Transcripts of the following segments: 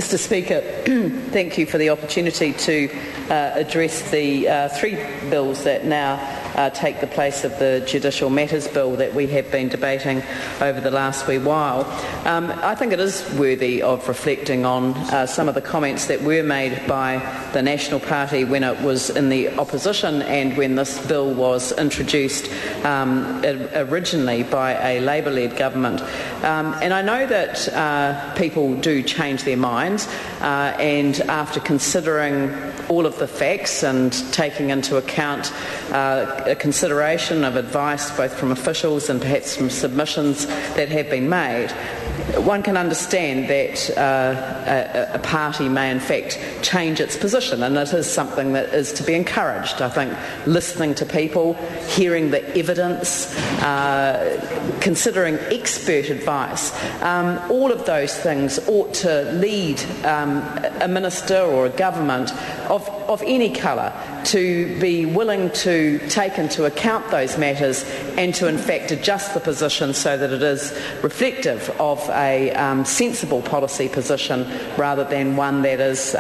Mr Speaker, thank you for the opportunity to address the three bills that now take the place of the Judicial Matters Bill that we have been debating over the last wee while. I think it is worthy of reflecting on some of the comments that were made by the National Party when it was in the opposition and when this bill was introduced originally by a Labour-led government. And I know that people do change their minds, and after considering all of the facts and taking into account a consideration of advice both from officials and perhaps from submissions that have been made, one can understand that a party may in fact change its position, and it is something that is to be encouraged. I think listening to people, hearing the evidence, considering expert advice, all of those things ought to lead a minister or a government of any colour to be willing to take into account those matters and to in fact adjust the position so that it is reflective of a sensible policy position rather than one that is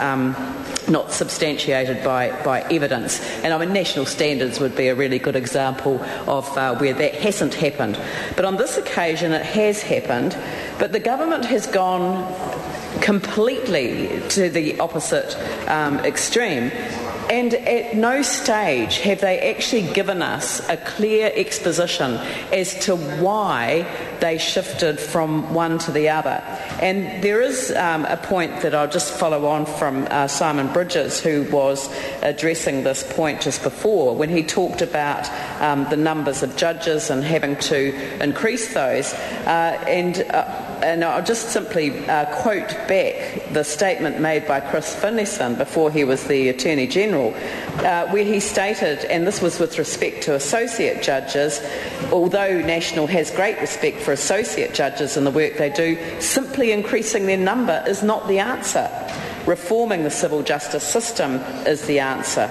not substantiated by evidence. And I mean, national standards would be a really good example of where that hasn't happened. But on this occasion it has happened, but the government has gone completely to the opposite extreme. And at no stage have they actually given us a clear exposition as to why they shifted from one to the other. And there is a point that I'll just follow on from Simon Bridges, who was addressing this point just before, when he talked about the numbers of judges and having to increase those. And I'll just simply quote back the statement made by Chris Finlayson before he was the Attorney General, where he stated, and this was with respect to associate judges, although National has great respect for associate judges and the work they do, simply increasing their number is not the answer. Reforming the civil justice system is the answer.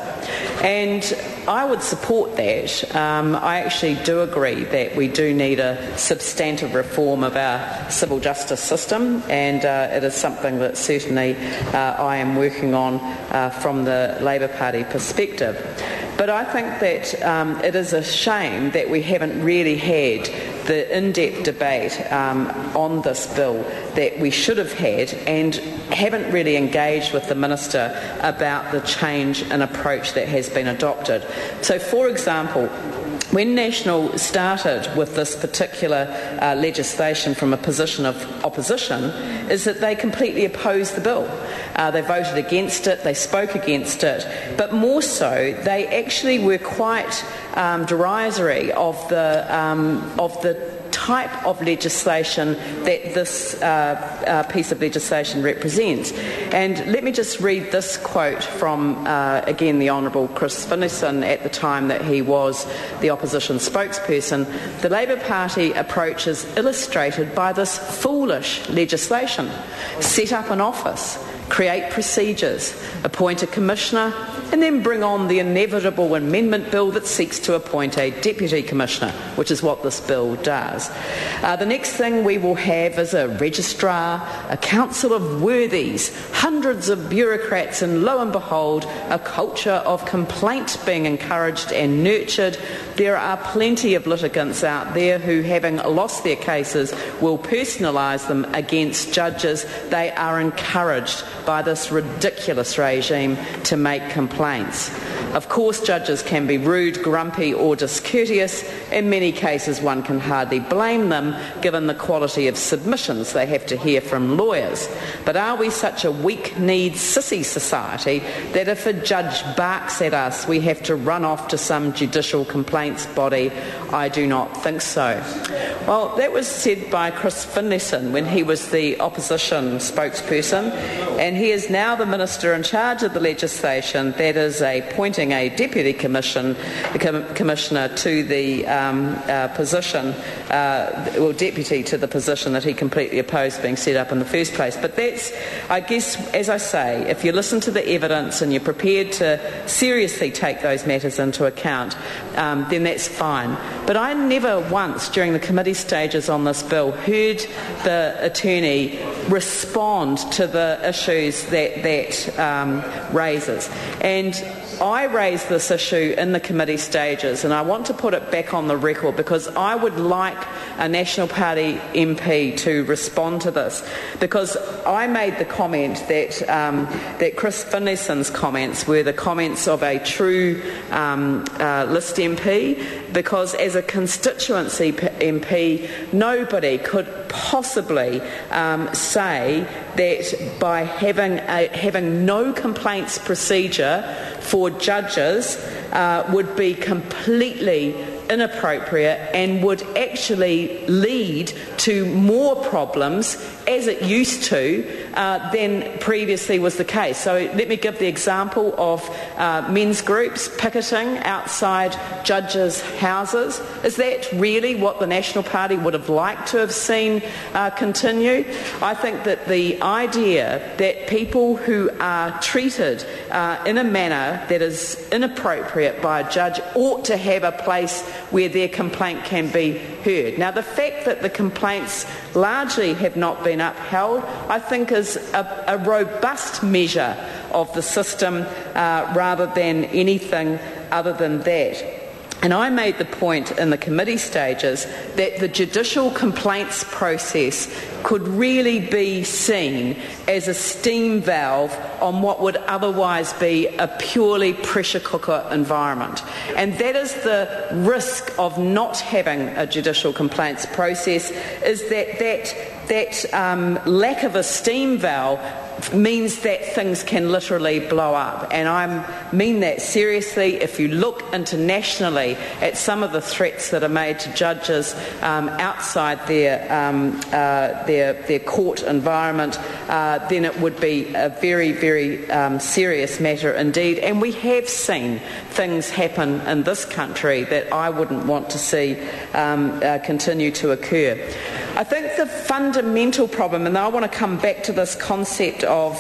And I would support that. I actually do agree that we do need a substantive reform of our civil justice system, and it is something that certainly I am working on from the Labour Party perspective. But I think that it is a shame that we haven't really had the in-depth debate on this bill that we should have had, and haven't really engaged with the Minister about the change in approach that has been adopted. So, for example, when National started with this particular legislation from a position of opposition, is that they completely opposed the bill. They voted against it, they spoke against it, but more so, they actually were quite derisory of the type of legislation that this piece of legislation represents. And let me just read this quote from, again, the Honourable Chris Finlayson at the time that he was the opposition spokesperson. The Labour Party approach is illustrated by this foolish legislation. Set up an office, create procedures, appoint a commissioner, and then bring on the inevitable amendment bill that seeks to appoint a deputy commissioner, which is what this bill does. The next thing we will have is a registrar, a council of worthies, hundreds of bureaucrats, and lo and behold, a culture of complaint being encouraged and nurtured. There are plenty of litigants out there who, having lost their cases, will personalise them against judges. They are encouraged by this ridiculous regime to make complaints. Of course, judges can be rude, grumpy or discourteous. In many cases, one can hardly blame them, given the quality of submissions they have to hear from lawyers. But are we such a weak-kneed sissy society that if a judge barks at us, we have to run off to some judicial complaints body? I do not think so. Well, that was said by Chris Finlayson when he was the opposition spokesperson, and he is now the minister in charge of the legislation that is a point appointing a deputy commissioner to the position, deputy to the position that he completely opposed being set up in the first place. But that's, I guess, as I say, if you listen to the evidence and you're prepared to seriously take those matters into account, then that's fine. But I never once during the committee stages on this bill heard the attorney respond to the issues that raises. And I raised this issue in the committee stages, and I want to put it back on the record because I would like a National Party MP to respond to this, because I made the comment that Chris Finlayson's comments were the comments of a true list MP, because as a constituency MP, nobody could possibly say that by having no complaints procedure for judges would be completely inappropriate and would actually lead to more problems, as it used to, than previously was the case. So let me give the example of men's groups picketing outside judges' houses. Is that really what the National Party would have liked to have seen continue? I think that the idea that people who are treated in a manner that is inappropriate by a judge ought to have a place where their complaint can be heard. Now, the fact that the complaints largely have not been upheld, I think, is a robust measure of the system rather than anything other than that. And I made the point in the committee stages that the judicial complaints process could really be seen as a steam valve on what would otherwise be a purely pressure cooker environment. And that is the risk of not having a judicial complaints process, is that lack of a steam valve means that things can literally blow up. And I mean that seriously. If you look internationally at some of the threats that are made to judges outside their court environment, then it would be a very, very serious matter indeed. And we have seen things happen in this country that I wouldn't want to see continue to occur. I think the fundamental problem, and I want to come back to this concept of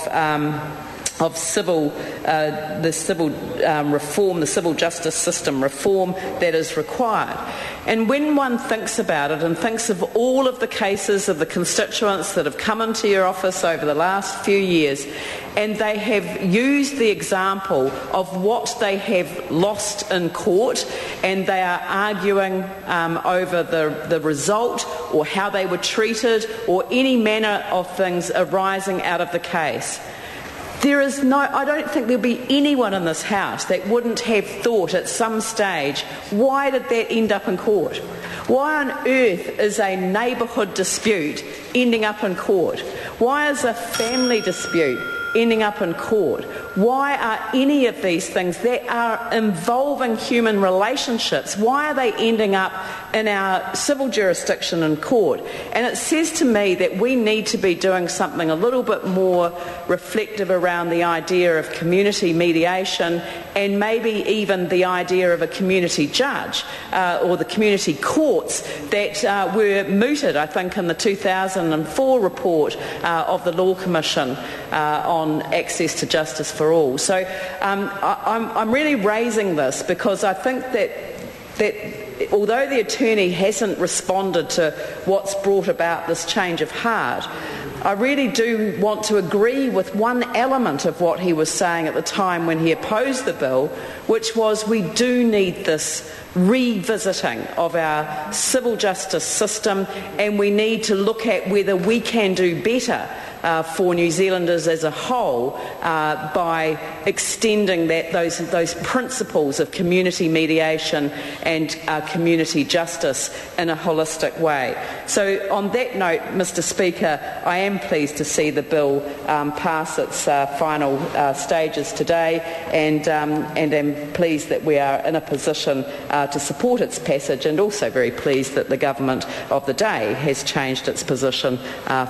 civil reform, the civil justice system reform that is required. And when one thinks about it and thinks of all of the cases of the constituents that have come into your office over the last few years, and they have used the example of what they have lost in court, and they are arguing over the result or how they were treated or any manner of things arising out of the case. I don't think there'll be anyone in this House that wouldn't have thought at some stage, why did that end up in court? Why on earth is a neighbourhood dispute ending up in court? Why is a family dispute ending up in court? Why are any of these things that are involving human relationships, why are they ending up in our civil jurisdiction in court? And it says to me that we need to be doing something a little bit more reflective around the idea of community mediation, and maybe even the idea of a community judge or the community courts that were mooted, I think, in the 2004 report of the Law Commission on access to justice for all. So I'm really raising this because I think that although the attorney hasn't responded to what's brought about this change of heart, I really do want to agree with one element of what he was saying at the time when he opposed the bill, which was we do need this revisiting of our civil justice system, and we need to look at whether we can do better for New Zealanders as a whole by extending those principles of community mediation and community justice in a holistic way. So on that note, Mr Speaker, I am pleased to see the bill pass its final stages today, and am pleased that we are in a position to support its passage, and also very pleased that the government of the day has changed its position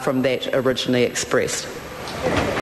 from that originally expressed.